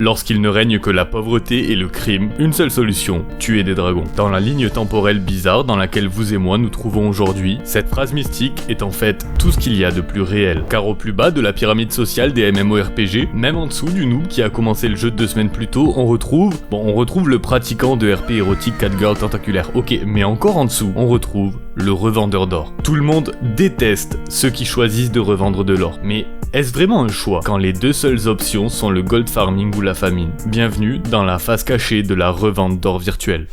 Lorsqu'il ne règne que la pauvreté et le crime, une seule solution, tuer des dragons. Dans la ligne temporelle bizarre dans laquelle vous et moi nous trouvons aujourd'hui, cette phrase mystique est en fait tout ce qu'il y a de plus réel. Car au plus bas de la pyramide sociale des MMORPG, même en dessous du noob qui a commencé le jeu 2 semaines plus tôt, on retrouve le pratiquant de RP érotique catgirl tentaculaire. Ok, mais encore en dessous, on retrouve le revendeur d'or. Tout le monde déteste ceux qui choisissent de revendre de l'or. Mais est-ce vraiment un choix quand les deux seules options sont le gold farming ou la famine? Bienvenue dans la face cachée de la revente d'or virtuel.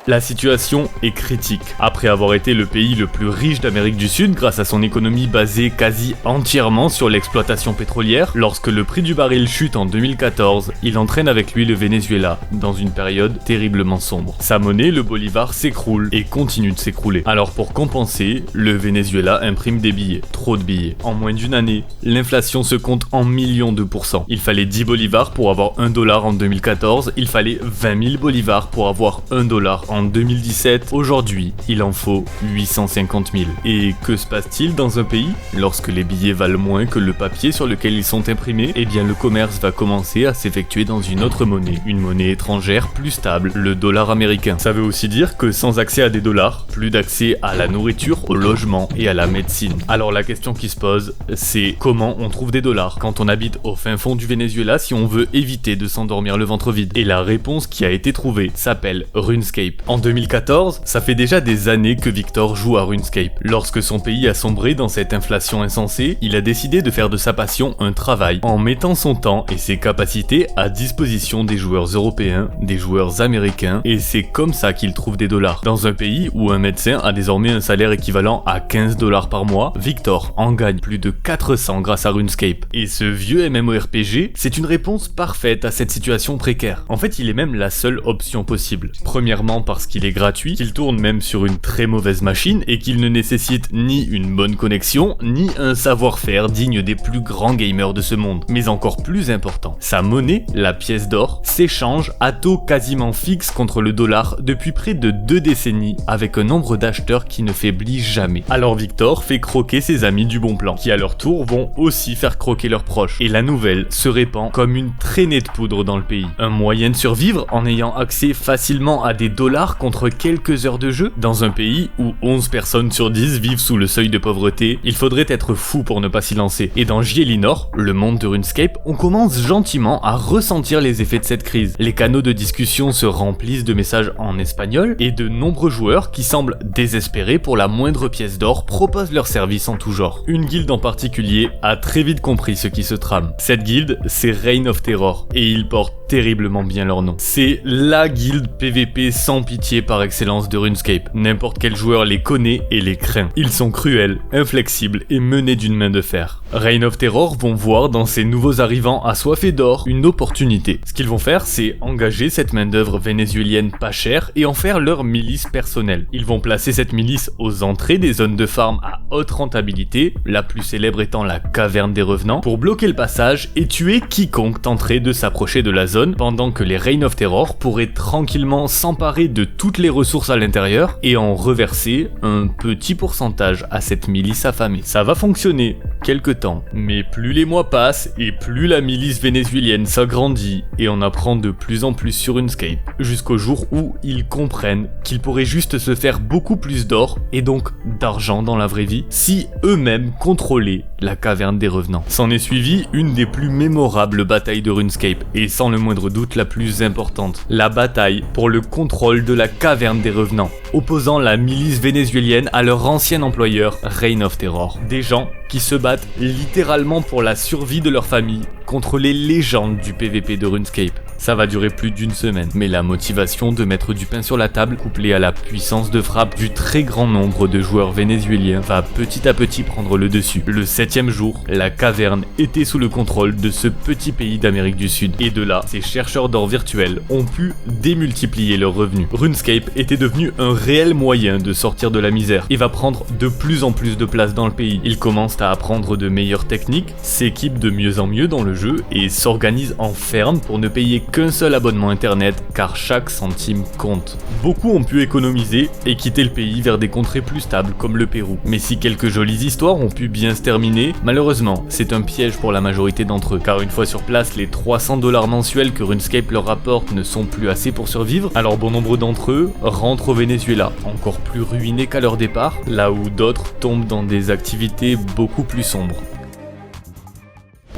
La situation est critique. Après avoir été le pays le plus riche d'Amérique du Sud grâce à son économie basée quasi entièrement sur l'exploitation pétrolière, lorsque le prix du baril chute en 2014, il entraîne avec lui le Venezuela dans une période terriblement sombre. Sa monnaie, le bolivar, s'écroule et continue de s'écrouler. Alors pour compenser, le Venezuela imprime des billets, trop de billets. En moins d'une année, l'inflation se compte en millions de %. Il fallait 10 bolivars pour avoir $1 en 2014, il fallait 20 000 bolivars pour avoir $1 en 2017, aujourd'hui, il en faut 850 000. Et que se passe-t-il dans un pays? Lorsque les billets valent moins que le papier sur lequel ils sont imprimés, eh bien le commerce va commencer à s'effectuer dans une autre monnaie, une monnaie étrangère plus stable, le dollar américain. Ça veut aussi dire que sans accès à des dollars, plus d'accès à la nourriture, au logement et à la médecine. Alors la question qui se pose, c'est comment on trouve des dollars quand on habite au fin fond du Venezuela si on veut éviter de s'endormir le ventre vide? Et la réponse qui a été trouvée s'appelle RuneScape. En 2014, ça fait déjà des années que Victor joue à RuneScape. Lorsque son pays a sombré dans cette inflation insensée, il a décidé de faire de sa passion un travail, en mettant son temps et ses capacités à disposition des joueurs européens, des joueurs américains, et c'est comme ça qu'il trouve des dollars. Dans un pays où un médecin a désormais un salaire équivalent à $15 par mois, Victor en gagne plus de 400 grâce à RuneScape. Et ce vieux MMORPG, c'est une réponse parfaite à cette situation précaire. En fait, il est même la seule option possible. Premièrement parce qu'il est gratuit, qu'il tourne même sur une très mauvaise machine et qu'il ne nécessite ni une bonne connexion, ni un savoir-faire digne des plus grands gamers de ce monde. Mais encore plus important, sa monnaie, la pièce d'or, s'échange à taux quasiment fixe contre le dollar depuis près de 2 décennies avec un nombre d'acheteurs qui ne faiblit jamais. Alors Victor fait croquer ses amis du bon plan, qui à leur tour vont aussi faire croquer leurs proches. Et la nouvelle se répand comme une traînée de poudre dans le pays. Un moyen de survivre en ayant accès facilement à des dollars contre quelques heures de jeu? Dans un pays où 11 personnes sur 10 vivent sous le seuil de pauvreté, il faudrait être fou pour ne pas s'y lancer. Et dans J.Elinor, le monde de RuneScape, on commence gentiment à ressentir les effets de cette crise. Les canaux de discussion se remplissent de messages en espagnol et de nombreux joueurs qui semblent désespérés pour la moindre pièce d'or proposent leurs services en tout genre. Une guilde en particulier a très vite compris ce qui se trame. Cette guilde, c'est Reign of Terror et ils portent terriblement bien leur nom. C'est la guilde PVP sans pitié par excellence de RuneScape. N'importe quel joueur les connaît et les craint. Ils sont cruels, inflexibles et menés d'une main de fer. Reign of Terror vont voir dans ces nouveaux arrivants assoiffés d'or une opportunité. Ce qu'ils vont faire, c'est engager cette main d'œuvre vénézuélienne pas chère et en faire leur milice personnelle. Ils vont placer cette milice aux entrées des zones de farm à haute rentabilité, la plus célèbre étant la caverne des revenants, pour bloquer le passage et tuer quiconque tenterait de s'approcher de la zone, pendant que les Reign of Terror pourraient tranquillement s'emparer de toutes les ressources à l'intérieur et en reverser un petit pourcentage à cette milice affamée. Ça va fonctionner quelque temps, mais plus les mois passent et plus la milice vénézuélienne s'agrandit et on apprend de plus en plus sur RuneScape, jusqu'au jour où ils comprennent qu'ils pourraient juste se faire beaucoup plus d'or et donc d'argent dans la vraie vie si eux-mêmes contrôlaient la caverne des revenants. S'en est suivi une des plus mémorables batailles de RuneScape et sans le moindre doute la plus importante, la bataille pour le contrôle de la caverne des revenants, opposant la milice vénézuélienne à leur ancien employeur Reign of Terror. Des gens qui se battent littéralement pour la survie de leur famille contre les légendes du PVP de RuneScape. Ça va durer plus d'une semaine, mais la motivation de mettre du pain sur la table, couplée à la puissance de frappe du très grand nombre de joueurs vénézuéliens, va petit à petit prendre le dessus. Le 7e jour, la caverne était sous le contrôle de ce petit pays d'Amérique du Sud, et de là, ces chercheurs d'or virtuels ont pu démultiplier leurs revenus. RuneScape était devenu un réel moyen de sortir de la misère, et va prendre de plus en plus de place dans le pays. Ils commencent à apprendre de meilleures techniques, s'équipent de mieux en mieux dans le jeu, et s'organisent en ferme pour ne payer qu'un seul abonnement internet car chaque centime compte. Beaucoup ont pu économiser et quitter le pays vers des contrées plus stables comme le Pérou. Mais si quelques jolies histoires ont pu bien se terminer, malheureusement c'est un piège pour la majorité d'entre eux, car une fois sur place les 300$ mensuels que RuneScape leur rapporte ne sont plus assez pour survivre, alors bon nombre d'entre eux rentrent au Venezuela, encore plus ruinés qu'à leur départ, là où d'autres tombent dans des activités beaucoup plus sombres.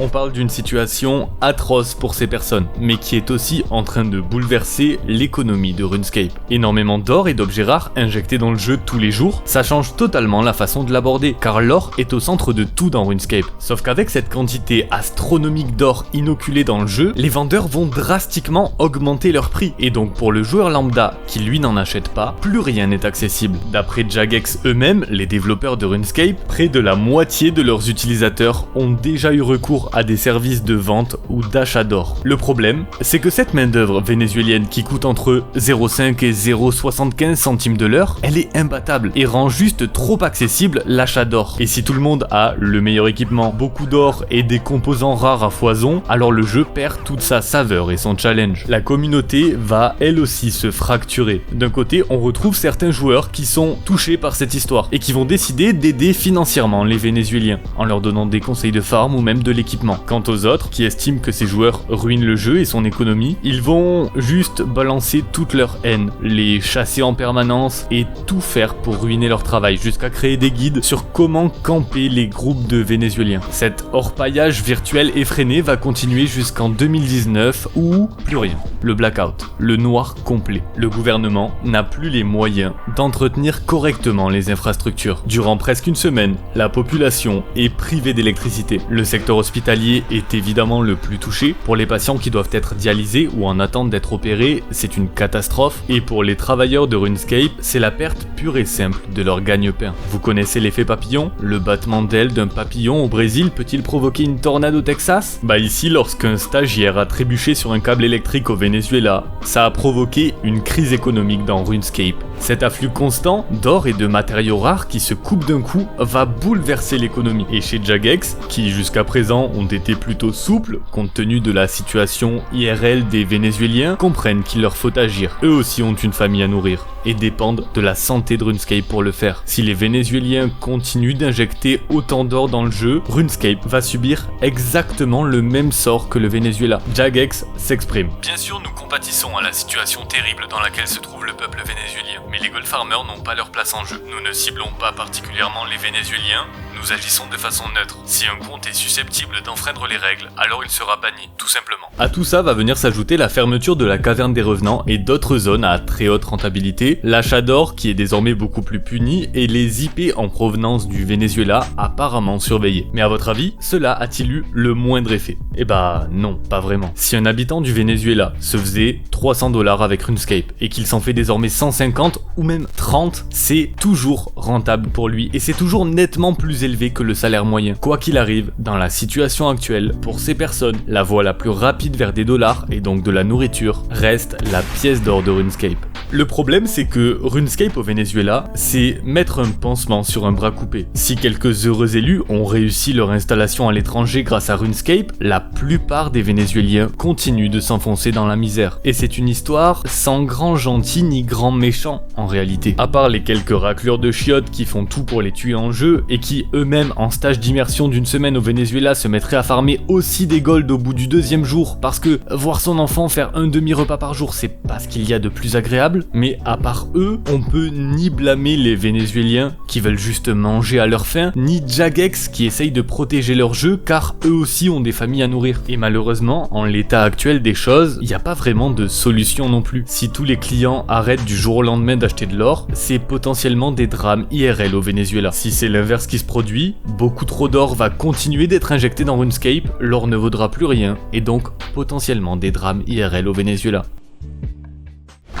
On parle d'une situation atroce pour ces personnes, mais qui est aussi en train de bouleverser l'économie de RuneScape. Énormément d'or et d'objets rares injectés dans le jeu tous les jours, ça change totalement la façon de l'aborder, car l'or est au centre de tout dans RuneScape. Sauf qu'avec cette quantité astronomique d'or inoculé dans le jeu, les vendeurs vont drastiquement augmenter leur prix, et donc pour le joueur lambda qui lui n'en achète pas, plus rien n'est accessible. D'après Jagex eux-mêmes, les développeurs de RuneScape, près de la moitié de leurs utilisateurs ont déjà eu recours à des services de vente ou d'achat d'or. Le problème, c'est que cette main d'œuvre vénézuélienne qui coûte entre 0,5 et 0,75 centimes de l'heure, elle est imbattable et rend juste trop accessible l'achat d'or. Et si tout le monde a le meilleur équipement, beaucoup d'or et des composants rares à foison, alors le jeu perd toute sa saveur et son challenge. La communauté va elle aussi se fracturer. D'un côté, on retrouve certains joueurs qui sont touchés par cette histoire et qui vont décider d'aider financièrement les Vénézuéliens en leur donnant des conseils de farm ou même de l'équipement. Quant aux autres, qui estiment que ces joueurs ruinent le jeu et son économie, ils vont juste balancer toute leur haine, les chasser en permanence et tout faire pour ruiner leur travail, jusqu'à créer des guides sur comment camper les groupes de Vénézuéliens. Cet orpaillage virtuel effréné va continuer jusqu'en 2019 ou plus rien. Le blackout, le noir complet. Le gouvernement n'a plus les moyens d'entretenir correctement les infrastructures. Durant presque une semaine, la population est privée d'électricité. Le secteur hospitalier est évidemment le plus touché. Pour les patients qui doivent être dialysés ou en attente d'être opérés, c'est une catastrophe. Et pour les travailleurs de RuneScape, c'est la perte pure et simple de leur gagne-pain. Vous connaissez l'effet papillon? Le battement d'aile d'un papillon au Brésil peut-il provoquer une tornade au Texas? Bah ici, lorsqu'un stagiaire a trébuché sur un câble électrique au Venezuela, ça a provoqué une crise économique dans RuneScape. Cet afflux constant d'or et de matériaux rares qui se coupent d'un coup va bouleverser l'économie. Et chez Jagex, qui jusqu'à présent ont été plutôt souples compte tenu de la situation IRL des Vénézuéliens, comprennent qu'il leur faut agir. Eux aussi ont une famille à nourrir et dépendent de la santé de RuneScape pour le faire. Si les Vénézuéliens continuent d'injecter autant d'or dans le jeu, RuneScape va subir exactement le même sort que le Venezuela. Jagex s'exprime. Bien sûr, nous compatissons à la situation terrible dans laquelle se trouve le peuple vénézuélien, mais les gold farmers n'ont pas leur place en jeu. Nous ne ciblons pas particulièrement les Vénézuéliens, nous agissons de façon neutre. Si un compte est susceptible d'enfreindre les règles, alors il sera banni, tout simplement. À tout ça va venir s'ajouter la fermeture de la caverne des revenants et d'autres zones à très haute rentabilité, l'achat d'or qui est désormais beaucoup plus puni et les IP en provenance du Venezuela apparemment surveillés. Mais à votre avis, cela a-t-il eu le moindre effet? Eh bah non, pas vraiment. Si un habitant du Venezuela se faisait 300$ avec RuneScape et qu'il s'en fait désormais 150 ou même 30, c'est toujours rentable pour lui et c'est toujours nettement plus élevé que le salaire moyen. Quoi qu'il arrive, dans la situation actuelle, pour ces personnes, la voie la plus rapide vers des dollars et donc de la nourriture reste la pièce d'or de RuneScape. Le problème, c'est que RuneScape au Venezuela, c'est mettre un pansement sur un bras coupé. Si quelques heureux élus ont réussi leur installation à l'étranger grâce à RuneScape, la plupart des Vénézuéliens continuent de s'enfoncer dans la misère. Et c'est une histoire sans grand gentil ni grand méchant en réalité. À part les quelques raclures de chiottes qui font tout pour les tuer en jeu et qui eux-mêmes en stage d'immersion d'une semaine au Venezuela se mettraient à farmer aussi des golds au bout du deuxième jour parce que voir son enfant faire un demi-repas par jour, c'est pas ce qu'il y a de plus agréable. Mais à part eux, on peut ni blâmer les Vénézuéliens qui veulent juste manger à leur faim, ni Jagex qui essaye de protéger leur jeu car eux aussi ont des familles à nourrir. Et malheureusement, en l'état actuel des choses, il n'y a pas vraiment de solution non plus. Si tous les clients arrêtent du jour au lendemain d'acheter de l'or, c'est potentiellement des drames IRL au Venezuela. Si c'est l'inverse qui se produit, beaucoup trop d'or va continuer d'être injecté dans RuneScape, l'or ne vaudra plus rien, et donc potentiellement des drames IRL au Venezuela.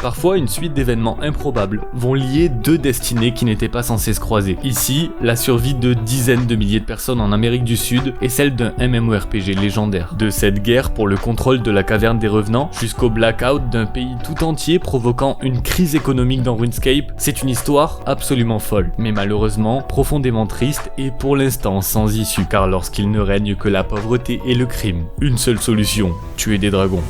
Parfois, une suite d'événements improbables vont lier deux destinées qui n'étaient pas censées se croiser. Ici, la survie de dizaines de milliers de personnes en Amérique du Sud et celle d'un MMORPG légendaire. De cette guerre pour le contrôle de la caverne des revenants jusqu'au blackout d'un pays tout entier provoquant une crise économique dans RuneScape, c'est une histoire absolument folle, mais malheureusement profondément triste et pour l'instant sans issue, car lorsqu'il ne règne que la pauvreté et le crime, une seule solution, tuer des dragons.